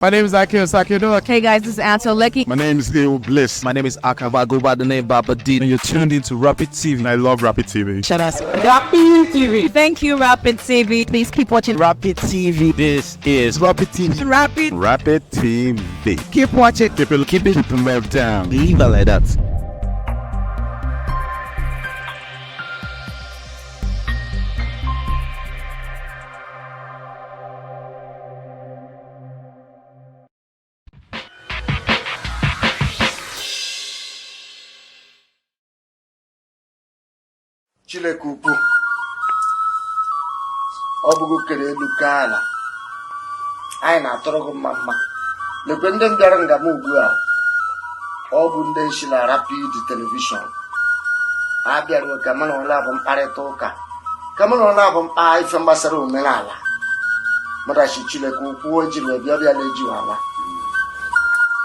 My name is Akio Sakido. Hey guys, this is Anto Lecky. My name is Leo Bliss. My name is Akava. I go by the name Baba D. And you're tuned into Rapid TV. I love Rapid TV. Shout out Rapid TV. Thank you, Rapid TV. Please keep watching Rapid TV. This is Rapid TV. Rapid TV. Keep watching. Keep it rev down. Leave it like that. Chineke ukwu ọ bụghị kere elu ka ala anyị na-atụrụ gị mma mma lekwe ndị bịara ngam ugbu a ọ bụ ndị nshi na Rapid telivishọn ha bịara ka mana ọla bụ mkparịta ụka ka mana ọla bụ mkpa ife gbasara omenala madachi Chineke ukwu o jiri bịa leji ala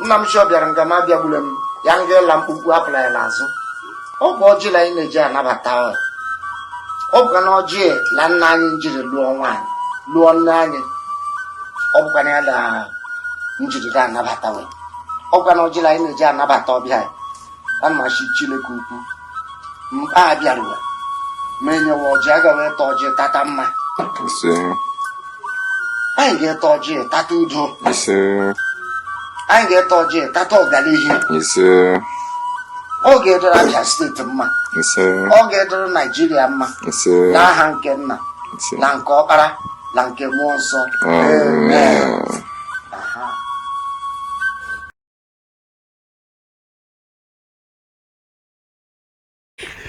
nna m chọ bịara ngam abịagbule m ya nga ịla mkpukpu apụla ya n'azụ ọ bụ ọjị la anyị na-eji anabata ọ bụkwa na ọjị la nna anyị njiri lụọ nwaanyị lụọ nne anyị ọ bụkwa na ya na njiri ga anabata we ọ bụkwa na ọjị la anyị na-eji anabata ọbịa a na-achị Chineke ukwu mkpa abịaruwe ma enyewa ọjị agaghị eta ọjị tata mma anyị ga-eta ọjị tata udo anyị ga-eta ọjị tata ọganihu ọ ga-edoro Abia steeti mma ọ ga-edoro Naijiria mma n'aha nke nna na nke ọkpara na nke mmụọ nsọ amen.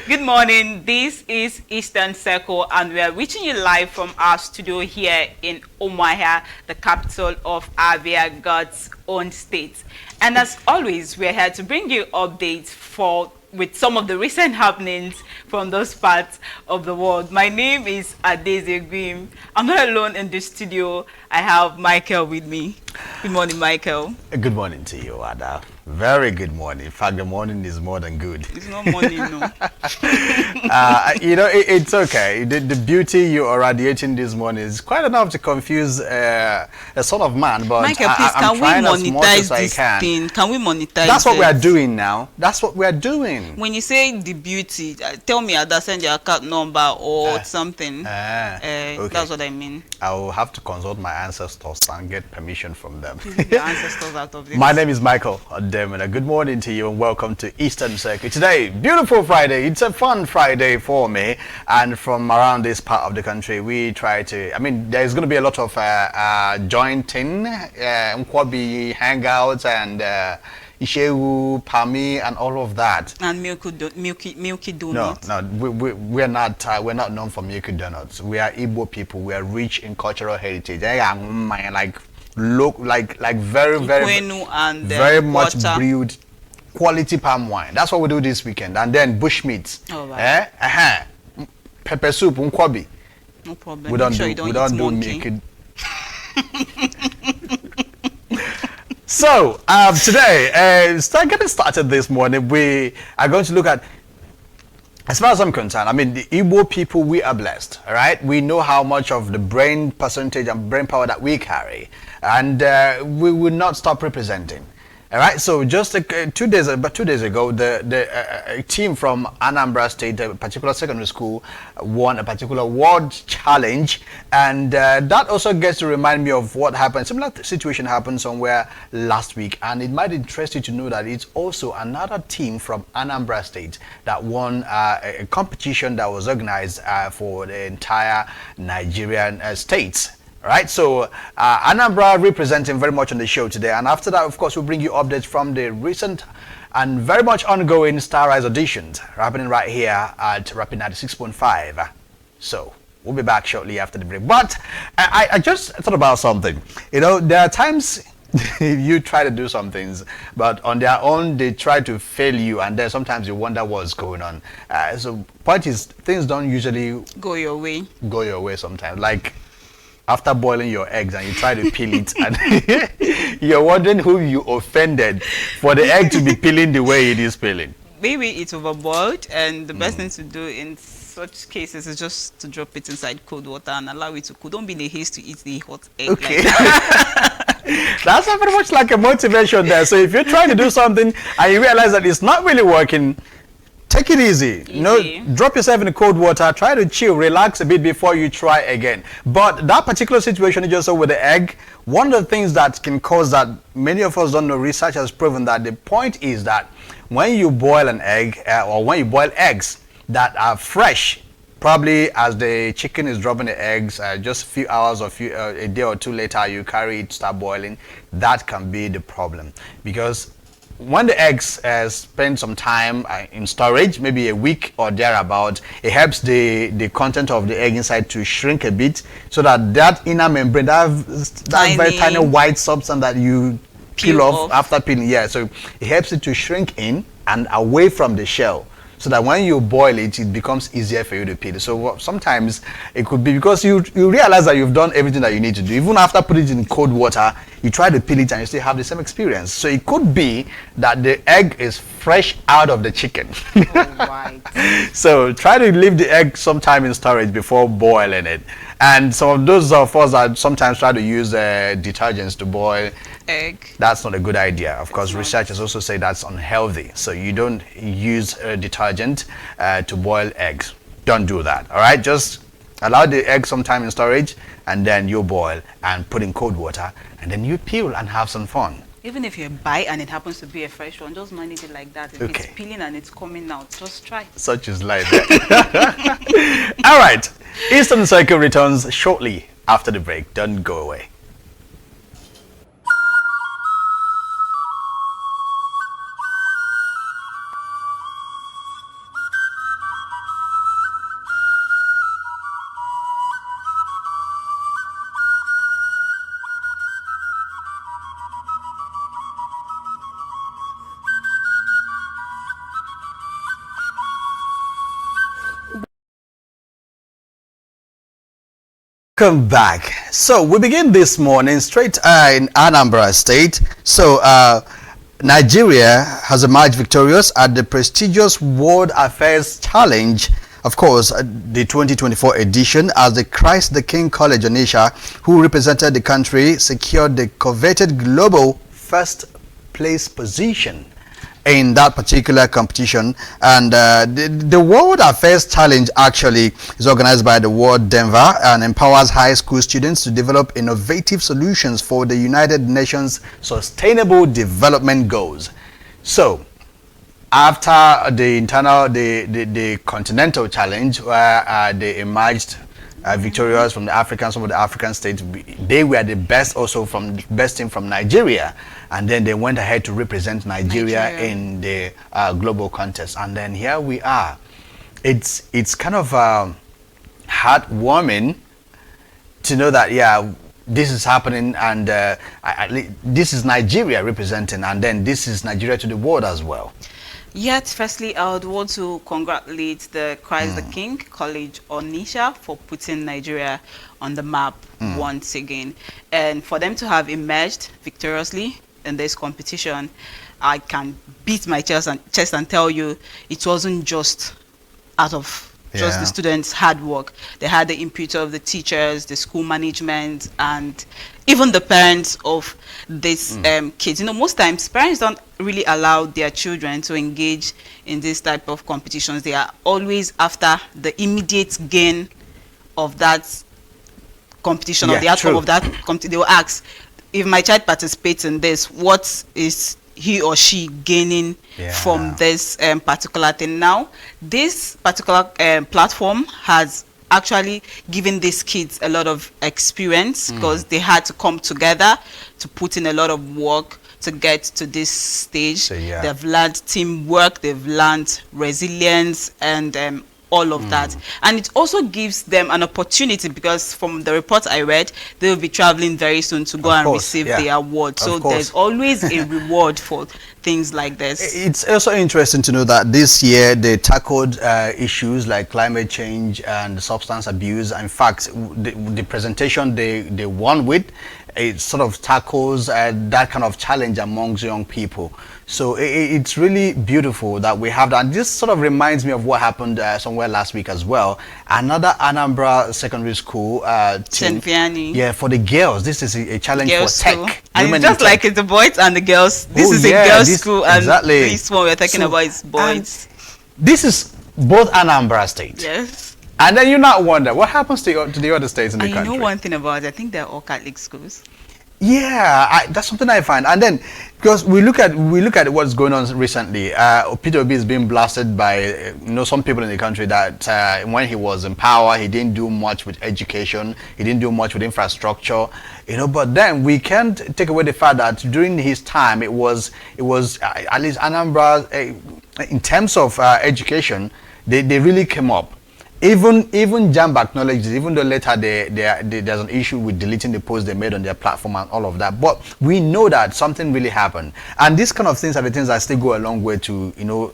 Good morning, this is Eastern Circle and we are reaching you live from our studio here in Umuahia, the capital of Abia, God's own state. And as always, we are here to bring you updates with some of the recent happenings from those parts of the world. My name is Adeze Grim. I'm not alone in the studio. I have Michael with me. Good morning, Michael. Good morning to you, Ada. Very good morning. In fact, the morning is more than good. It's not morning, no. You know, it's okay. The beauty you are radiating this morning is quite enough to confuse a sort of man. But Michael, please, I'm can we trying monetize this thing? Can we monetize That's what it? we are doing now. That's what we are doing. When you say the beauty, tell me Ada, send your account number or something. Okay. That's what I mean. I will have to consult my ancestors and get permission from them. Your ancestors out of this. My name is Michael Odemina. Good morning to you and welcome to Eastern Circuit. Today, beautiful Friday. It's a fun Friday for me, and from around this part of the country, we try to. I mean, there's going to be a lot of jointing, Nkwabi hangouts, and Ishewu, Pami, and all of that. And milky donuts. No, we're not known for milky donuts. We are Igbo people. We are rich in cultural heritage. Like very and very much water. brewed quality palm wine. That's what we do this weekend. And then bushmeat. Oh, right. Pepper soup, unkwabi. No problem. We don't do milky. So today, getting started this morning, we are going to look at, as far as I'm concerned, I mean, the Igbo people, we are blessed, all right? We know how much of the brain percentage and brain power that we carry, and we will not stop representing. All right, so just 2 days ago, the team from Anambra State, a particular secondary school, won a particular world challenge, and that also gets to remind me of what happened. Similar situation happened somewhere last week, and it might interest you to know that it's also another team from Anambra State that won a competition that was organized for the entire Nigerian states. Right, so Anambra representing very much on the show today, and after that, of course, we'll bring you updates from the recent and very much ongoing Star Rise auditions happening right here at Rapid 96.5. So we'll be back shortly after the break. But I just thought about something. You know, there are times you try to do some things, but on their own they try to fail you, and then sometimes you wonder what's going on. So point is, things don't usually go your way. Sometimes, like after boiling your eggs and you try to peel it and you're wondering who you offended for the egg to be peeling the way it is peeling. Maybe it's overboiled, and the best thing to do in such cases is just to drop it inside cold water and allow it to cool. Don't be in a haste to eat the hot egg. Okay. Like That's pretty much like a motivation there. So if you're trying to do something and you realize that it's not really working, take it easy. You know, drop yourself in the cold water, try to chill, relax a bit before you try again. But that particular situation you just saw with the egg, one of the things that can cause that, many of us don't know, research has proven that the point is that when you boil an egg, or when you boil eggs that are fresh, probably as the chicken is dropping the eggs, just a few hours or a day or two later, you carry it, start boiling, that can be the problem. Because when the eggs spend some time in storage, maybe a week or thereabout, it helps the content of the egg inside to shrink a bit, so that inner membrane, that very tiny white substance that you peel off after peeling, so it helps it to shrink in and away from the shell, so that when you boil it, it becomes easier for you to peel. So sometimes it could be because you realize that you've done everything that you need to do. Even after putting it in cold water, you try to peel it and you still have the same experience. So it could be that the egg is fresh out of the chicken. Right. So try to leave the egg sometime in storage before boiling it. And some of those of us that sometimes try to use detergents to boil Egg. That's not a good idea. Of course, researchers also say that's unhealthy. So you don't use detergent to boil eggs. Don't do that. All right, just allow the egg some time in storage, and then you boil and put in cold water, and then you peel and have some fun. Even if you buy and it happens to be a fresh one, just manage it like that. If it's peeling and it's coming out, just try. Such is life. All right, Eastern Circle returns shortly after the break. Don't go away. Welcome back. So we begin this morning straight in Anambra State. So Nigeria has emerged victorious at the prestigious World Affairs Challenge, of course, the 2024 edition, as the Christ the King College Onitsha, who represented the country, secured the coveted global first place position in that particular competition. And the World Affairs Challenge actually is organized by the World Denver and empowers high school students to develop innovative solutions for the United Nations Sustainable Development Goals. So after the Continental Challenge, where they emerged victorious from some of the African states, they were the best, also from the best team from Nigeria, and then they went ahead to represent Nigeria in the global contest. And then here we are. It's kind of heartwarming to know that this is happening, and this is Nigeria representing, and then this is Nigeria to the world as well. Yet, firstly, I would want to congratulate the Christ the King College Onitsha for putting Nigeria on the map once again. And for them to have emerged victoriously in this competition, I can beat my chest and tell you it wasn't just out of just the students' hard work. They had the input of the teachers, the school management, and even the parents of these kids. You know, most times parents don't really allow their children to engage in this type of competitions. They are always after the immediate gain of that competition, of the outcome of that competition. They will ask, if my child participates in this, what is he or she gaining from this particular thing? Now, this particular platform has actually given these kids a lot of experience, because they had to come together to put in a lot of work to get to this stage. So, they've learned teamwork, they've learned resilience, and all of that. And it also gives them an opportunity, because from the report I read, they will be traveling very soon to go and receive the award. So there's always a reward for things like this. It's also interesting to know that this year they tackled issues like climate change and substance abuse. In fact, the presentation they won with it sort of tackles that kind of challenge amongst young people. So it's really beautiful that we have that. And this sort of reminds me of what happened somewhere last week as well. Another Anambra secondary school team. St. Vianney. Yeah, for the girls. This is a challenge Girls' for tech. school. And Women it's just in like tech. it's the boys and the girls. This Oh, is yeah, a girls' this- school, and exactly. this one we're talking So, about is boys. This is both Anambra State. Yes. And then you not wonder what happens to the other states in the And you country. know one thing about it, I think they're all Catholic schools. Yeah, that's something I find. And then because we look at what's going on recently, Peter Obi is being blasted by some people in the country that when he was in power, he didn't do much with education, he didn't do much with infrastructure, But then we can't take away the fact that during his time, it was at least Anambra in terms of education, they really came up. Even JAMB acknowledges, even though later there's an issue with deleting the post they made on their platform and all of that, but we know that something really happened, and these kind of things are the things that still go a long way to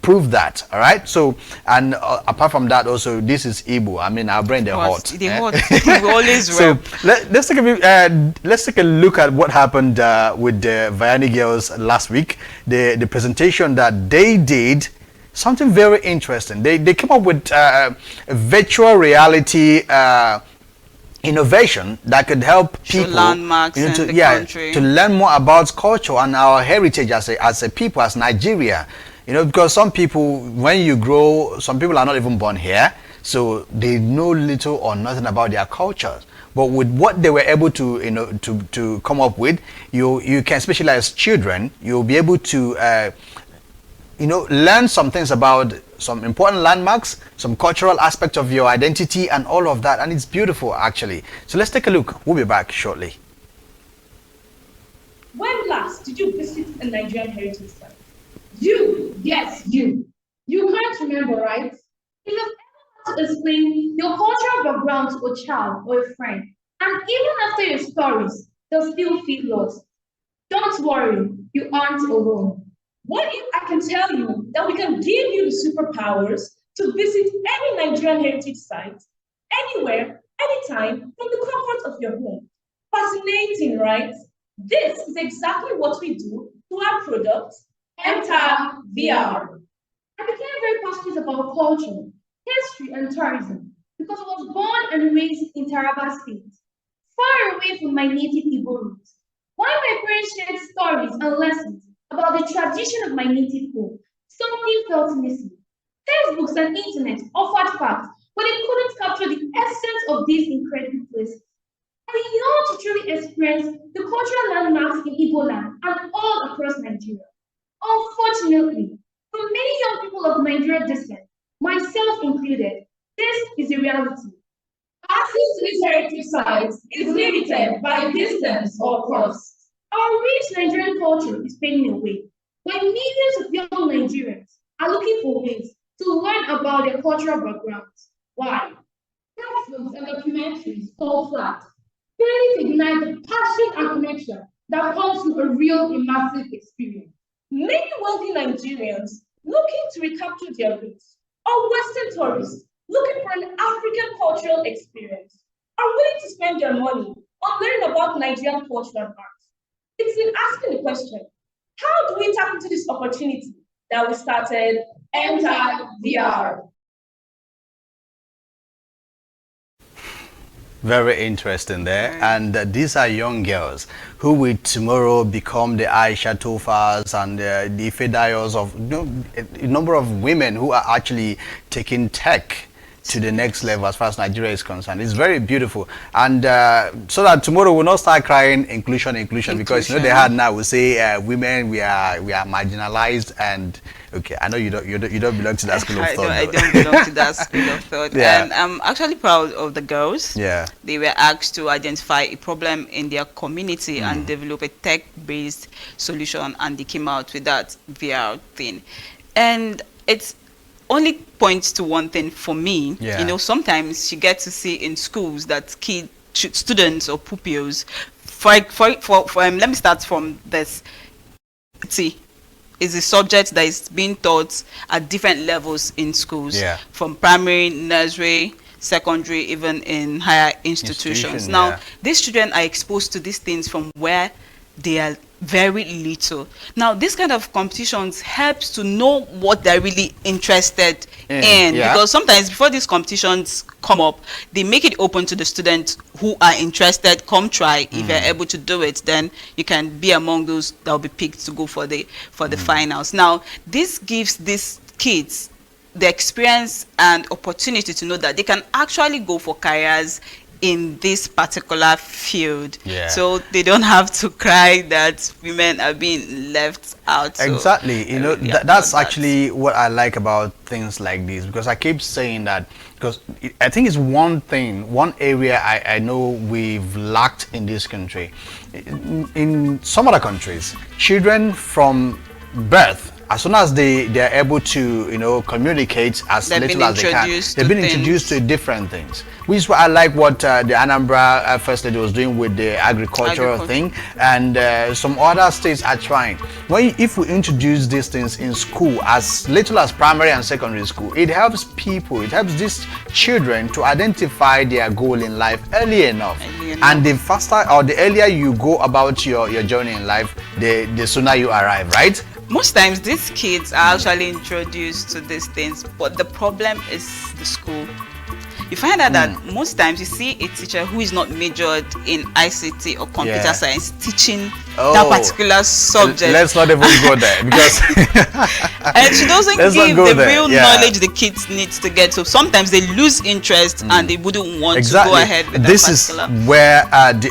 prove that. All right. So, and apart from that, also this is Igbo. I mean, our brain they're hot. They're hot. We always So let's take a look at what happened with the Vianney girls last week. The presentation that they did. Something very interesting. They came up with a virtual reality innovation that could help people landmarks in the country. to learn more about culture and our heritage as a people, as Nigeria. Because some people, when you grow, some people are not even born here, so they know little or nothing about their cultures. But with what they were able to to come up with, you can, especially as children, you'll be able to learn some things about some important landmarks, some cultural aspects of your identity and all of that. And it's beautiful, actually. So let's take a look. We'll be back shortly. When last did you visit a Nigerian heritage site? You, yes, you. You can't remember, right? If you've ever had to explain your cultural background to a child or a friend, and even after your stories, they'll still feel lost. Don't worry, you aren't alone. What if I can tell you that we can give you the superpowers to visit any Nigerian heritage site, anywhere, anytime, from the comfort of your home? Fascinating, right? This is exactly what we do to our product, Enter VR. I became very passionate about culture, history, and tourism because I was born and raised in Taraba State, far away from my native Igbo roots. While my parents shared stories and lessons about the tradition of my native home, something felt missing. Textbooks and internet offered facts, but they couldn't capture the essence of these incredible places. I yearned to truly experience the cultural landmarks in Igbo land and all across Nigeria. Unfortunately, for many young people of Nigerian descent, myself included, this is a reality. Access to these heritage sites is limited by distance or cost. Our rich Nigerian culture is fading away, while millions of young Nigerians are looking for ways to learn about their cultural backgrounds. Why? Textbooks and documentaries fall flat, failing to ignite the passion and connection that comes from a real immersive experience. Many wealthy Nigerians looking to recapture their roots, or Western tourists looking for an African cultural experience, are willing to spend their money on learning about Nigerian culture and art. It's in asking the question, how do we tap into this opportunity that we started Enter VR? Very interesting there. And these are young girls who will tomorrow become the Aisha Tofas and the Ifedayos of a number of women who are actually taking tech to the next level as far as Nigeria is concerned. It's very beautiful. And so that tomorrow we'll not start crying inclusion, because they had now we say women we are marginalized. And okay, I know you don't belong to that school of thought. I don't belong to that school of thought. Yeah. And I'm actually proud of the girls. Yeah. They were asked to identify a problem in their community and develop a tech-based solution, and they came out with that VR thing. And it's only points to one thing for me. Yeah. Sometimes you get to see in schools that students or pupils, let me start from this. See, is a subject that is being taught at different levels in schools, from primary, nursery, secondary, even in higher institutions. Now, yeah. these children are exposed to these things from where they are very little. Now, this kind of competitions helps to know what they're really interested in, yeah. because sometimes before these competitions come up, they make it open to the students who are interested. Come try. If you're able to do it, then you can be among those that will be picked to go for the finals. Now, this gives these kids the experience and opportunity to know that they can actually go for careers in this particular field. Yeah. So they don't have to cry that women are being left out. So Exactly. You I know, really that's applaud that. actually what I like about things like this, because I keep saying that, because I think it's one thing, one area I know we've lacked in this country. In some other countries, children from birth, as soon as they are able to, you know, communicate as They've little been as they can, introduced they've to been things. introduced to different things. Which is what I like what the Anambra First Lady was doing with the agricultural thing, and some other states are trying. If we introduce these things in school, as little as primary and secondary school, it helps people, it helps these children to identify their goal in life early enough. And the faster or the earlier you go about your journey in life, the sooner you arrive, right? Most times these kids are actually introduced to these things, but the problem is the school. You find out that most times you see a teacher who is not majored in ICT or computer science teaching that particular subject. Let's not even go there, because and she doesn't Let's not give go the there, real yeah. knowledge the kids need to get. So sometimes they lose interest and they wouldn't want to go ahead with This that is particular. where the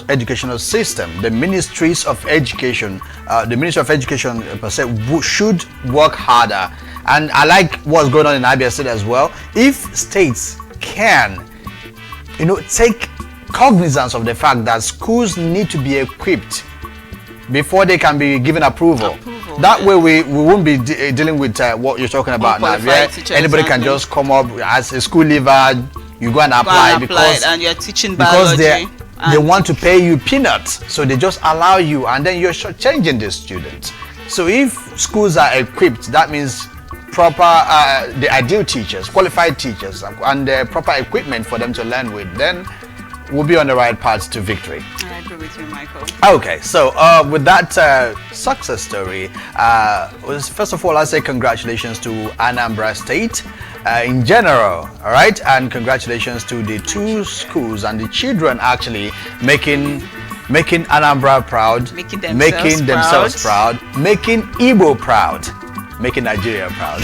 educational system, the ministries of education, the Ministry of Education per se, should work harder. And I like what's going on in Abia State as well. If states can, you know, take cognizance of the fact that schools need to be equipped before they can be given approval. That way we won't be dealing with what you're talking about now, where anybody can just come up as a school leaver, you go and apply, because and you're teaching because biology. they want to pay you peanuts, so they just allow you, and then you're changing the students. So if schools are equipped, that means proper the ideal teachers, qualified teachers, and proper equipment for them to learn with, then we'll be on the right path to victory. I agree with you, Michael. Okay, so with that success story, first of all, I say congratulations to Anambra State in general, all right, and congratulations to the two schools and the children actually making Anambra proud, Making themselves proud, making Igbo proud, making Nigeria proud.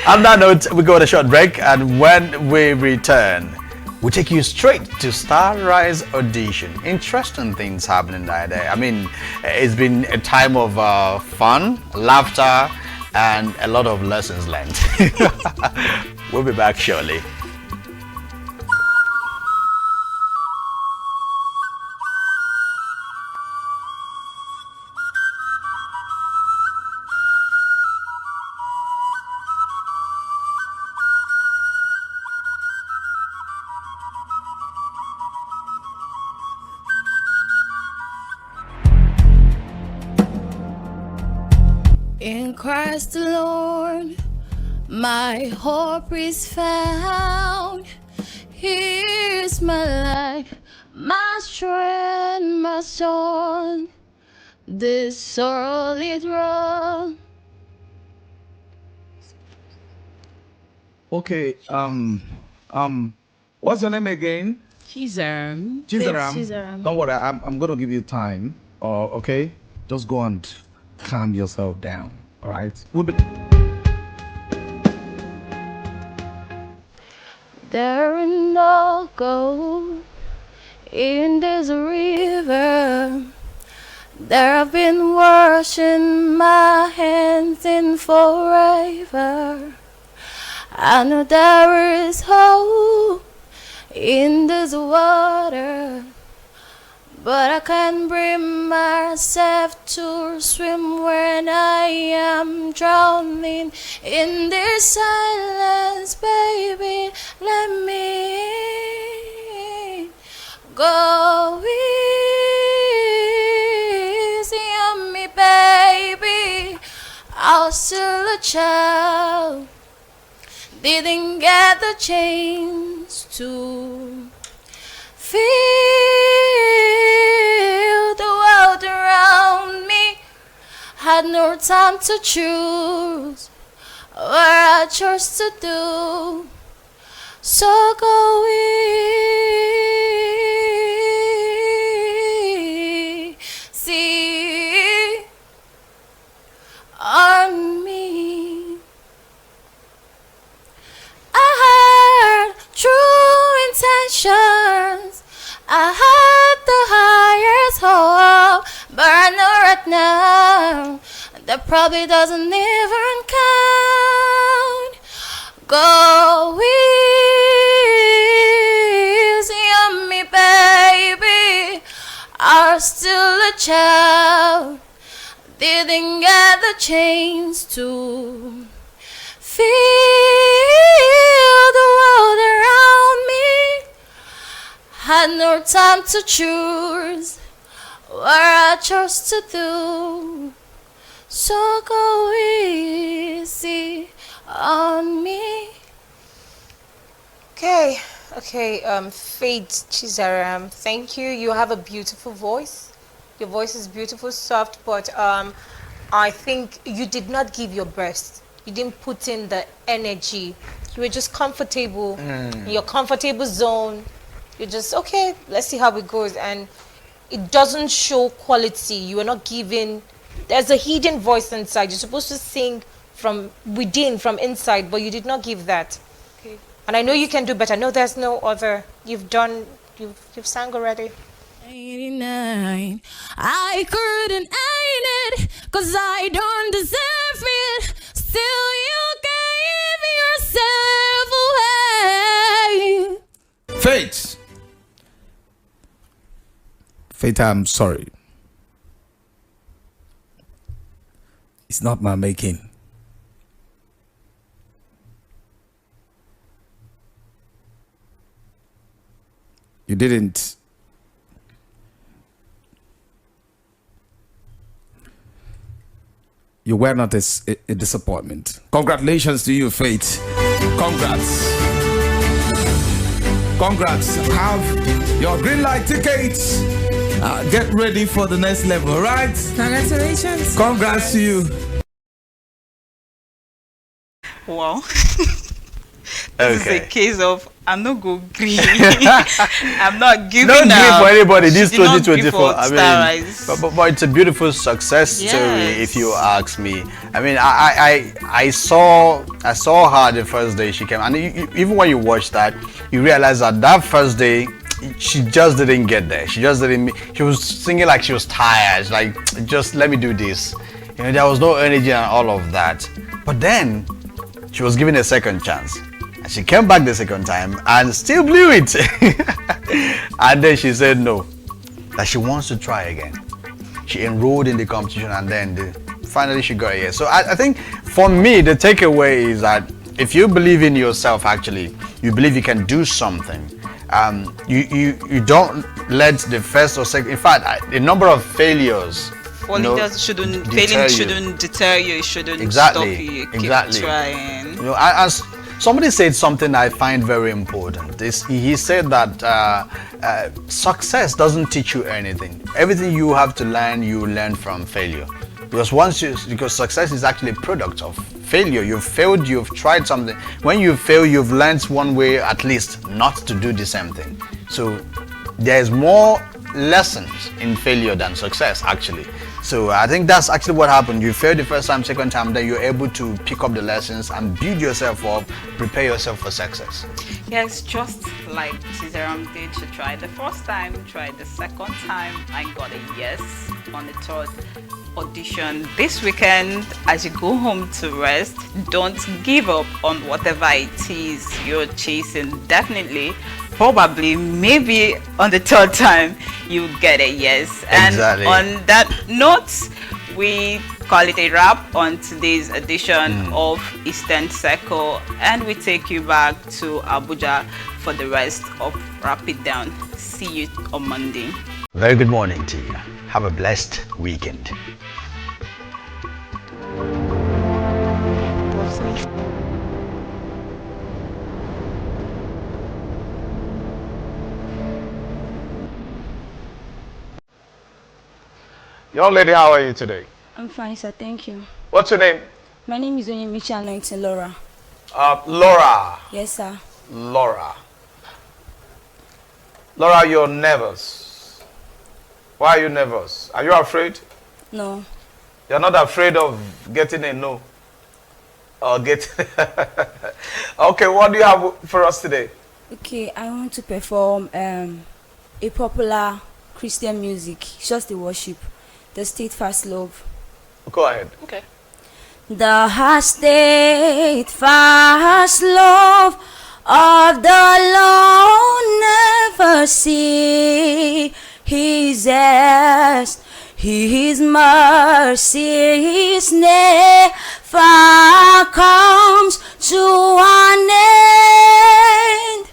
On that note, we go on a short break, and when we return, we'll take you straight to Star Rise audition. Interesting things happening there. I mean, it's been a time of fun, laughter, and a lot of lessons learned. We'll be back shortly. In Christ the Lord, my hope is found. He is my life, my strength, my soul. This solid rock. Okay, what's your name again? Chizaram. Chizaram. Don't worry, I'm gonna give you time. Okay? Just go and calm yourself down. All right? There is no gold in this river. There I've been washing my hands in forever. I know there is hope in this water, but I can't bring myself to swim when I am drowning in this silence, baby. Let me go easy on me, baby. I was still a child. didn't get the chance to feel the world around me. Had no time to choose what I chose to do. So go easy on me. I had true intentions. I had the highest hope, but I know right now that probably doesn't even count. Go easy on me, baby. I'm still a child. Didn't get the chance to feel the world around me. Had no time to choose what I chose to do. So go easy on me. Okay, Faith Chizaram, thank you. You have a beautiful voice. Your voice is beautiful, soft, but I think you did not give your best. You didn't put in the energy. You were just comfortable in your comfortable zone. You're just, okay, let's see how it goes. And it doesn't show quality. You are not giving, there's a hidden voice inside. You're supposed to sing from within, from inside, but you did not give that. Okay. And I know you can do better. No, there's no other. You've sang already. 89. I couldn't earn it, 'cause I don't deserve it. Still you gave yourself away. Faith. Faith, I'm sorry. It's not my making. You didn't. You were not a disappointment. Congratulations to you, Faith. Congrats. Congrats. Have your green light tickets. Get ready for the next level, all right? Congratulations. Congrats to you. Wow. This is a case of I'm not go green. I'm not giving Don't up. give for anybody. This She did not 2024. give for I Star mean, Rise. but it's a beautiful success story, Yes. if you ask me. I mean, I saw her the first day she came, and even when you watch that, you realize that first day she just didn't get there. She just didn't. She was singing like she was tired. Like, just let me do this. You know, there was no energy and all of that. But then she was given a second chance. And she came back the second time and still blew it. And then she said no, that she wants to try again. She enrolled in the competition, and then finally she got here. So I think for me, the takeaway is that if you believe in yourself, actually, you believe you can do something, you don't let the first or second, in fact, the number of failures, Failing shouldn't deter you. It shouldn't stop you. Keep trying. You know, as somebody said something I find very important. He said that success doesn't teach you anything. Everything you have to learn, you learn from failure. Because success is actually a product of failure. You've failed, you've tried something. When you fail, you've learned one way at least not to do the same thing. So there's more lessons in failure than success, actually. So I think that's actually what happened. You failed the first time, second time, then you're able to pick up the lessons and build yourself up, prepare yourself for success. Yes, just like Chizaram did. She tried the first time, tried the second time, and got a yes on the third audition. This weekend, as you go home to rest, don't give up on whatever it is you're chasing. Definitely, probably, maybe on the third time, you get a yes. Exactly. And on that note, we call it a wrap on today's edition of Eastern Circle, and we take you back to Abuja for the rest of Wrap It Down. See you on Monday. Very good morning to you. Have a blessed weekend. Young lady, how are you today? I'm fine, sir. Thank you. What's your name? My name is Onyemichi Anointing Laura. Laura. Yes, sir. Laura. Laura, you're nervous. Why are you nervous? Are you afraid? No. You're not afraid of getting a no? Or get... Okay, what do you have for us today? Okay, I want to perform a popular Christian music. It's just the worship. The Steadfast Love. Go ahead. Okay. The steadfast love of the Lord never ceases. His mercy is never comes to an end.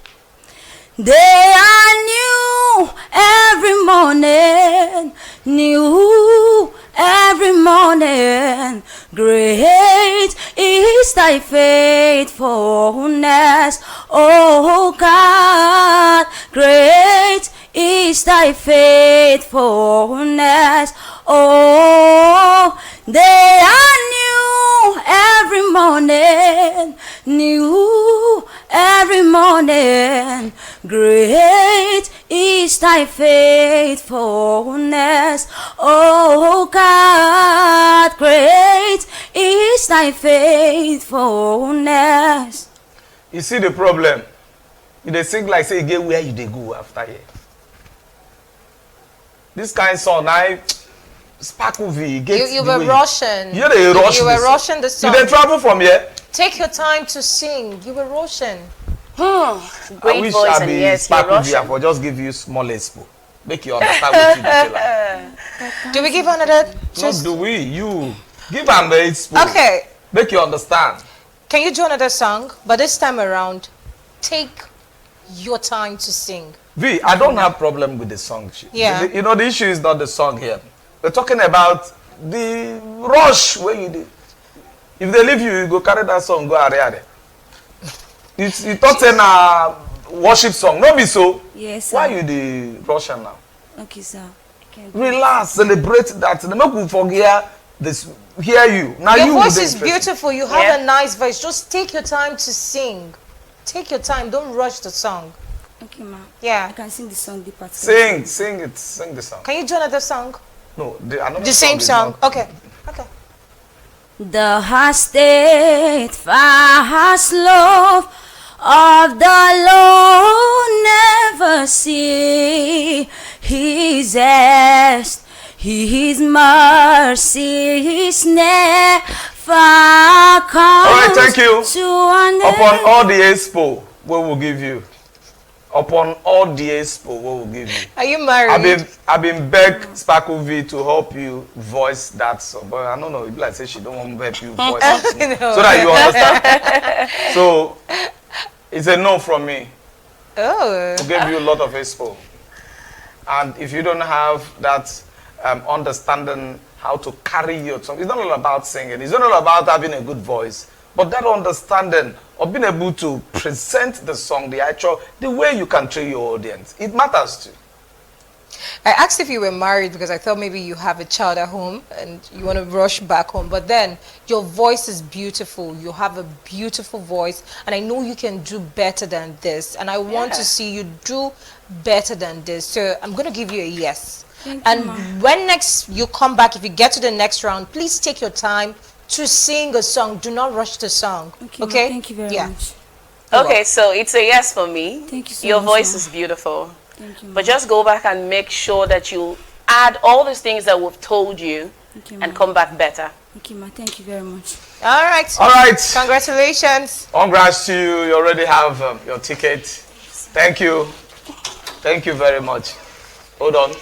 They are new every morning, new every morning. Great is thy faithfulness, O God. Great is thy faithfulness, oh. They are new every morning, new every morning. Great is thy faithfulness, oh God. Great is thy faithfulness. You see the problem? You dey sing like say you get where you dey go after here. This kind of song, Sparkle V. You were Russian. You were Russian. You were Russian the song. You didn't travel from here? Take your time to sing. You were Russian. Great voice, and yes, Sparkle V. I will just give you small expo. Make you understand what you feel like. Do we give another? Not do we. You give an expo. Okay. Make you understand. Can you do another song? But this time around, take your time to sing. V, I don't have problem with the song. Yeah. You know, the issue is not the song here. We're talking about the rush where you do. If they leave you, you go carry that song, go area. You thought in a worship song, no be so. Yes, sir. Why you the Russian now? Okay, sir. Relax, celebrate that. The make we forget this. Hear you. Now your you voice is beautiful. You have a nice voice. Just take your time to sing. Take your time. Don't rush the song. Okay, ma. Yeah. I can sing the song deeper. Sing it. Sing the song. Can you do another song? No, the same song. Okay. Okay. The steadfast love of the Lord never ceases. His mercy is never comes. All right, thank you. Upon all the expo, we will give you. Upon all the expo, we will give you. Are you married? I've been begged Sparkle V to help you voice that song, but I don't know. If like say she don't want to help you voice it, so that you understand. So it's a no from me. Oh. To give you a lot of expo, and if you don't have that understanding how to carry your song, it's not all about singing. It's not all about having a good voice. But that understanding of being able to present the song, the way you can train your audience, it matters too. I asked if you were married because I thought maybe you have a child at home and you want to rush back home. But then your voice is beautiful. You have a beautiful voice. And I know you can do better than this. And I want to see you do better than this. So I'm going to give you a yes. Thank you, when next you come back, if you get to the next round, please take your time to sing a song. Do not rush the song. Okay? Thank you very much. Okay, so it's a yes for me. Thank you so Your much. voice is beautiful. Thank you, but just go back and make sure that you add all these things that we've told you and come back better. Okay, ma. Thank you very much. All right. All right. Congratulations. Congrats to you. You already have your ticket. Thank you. Thank you very much. Hold on.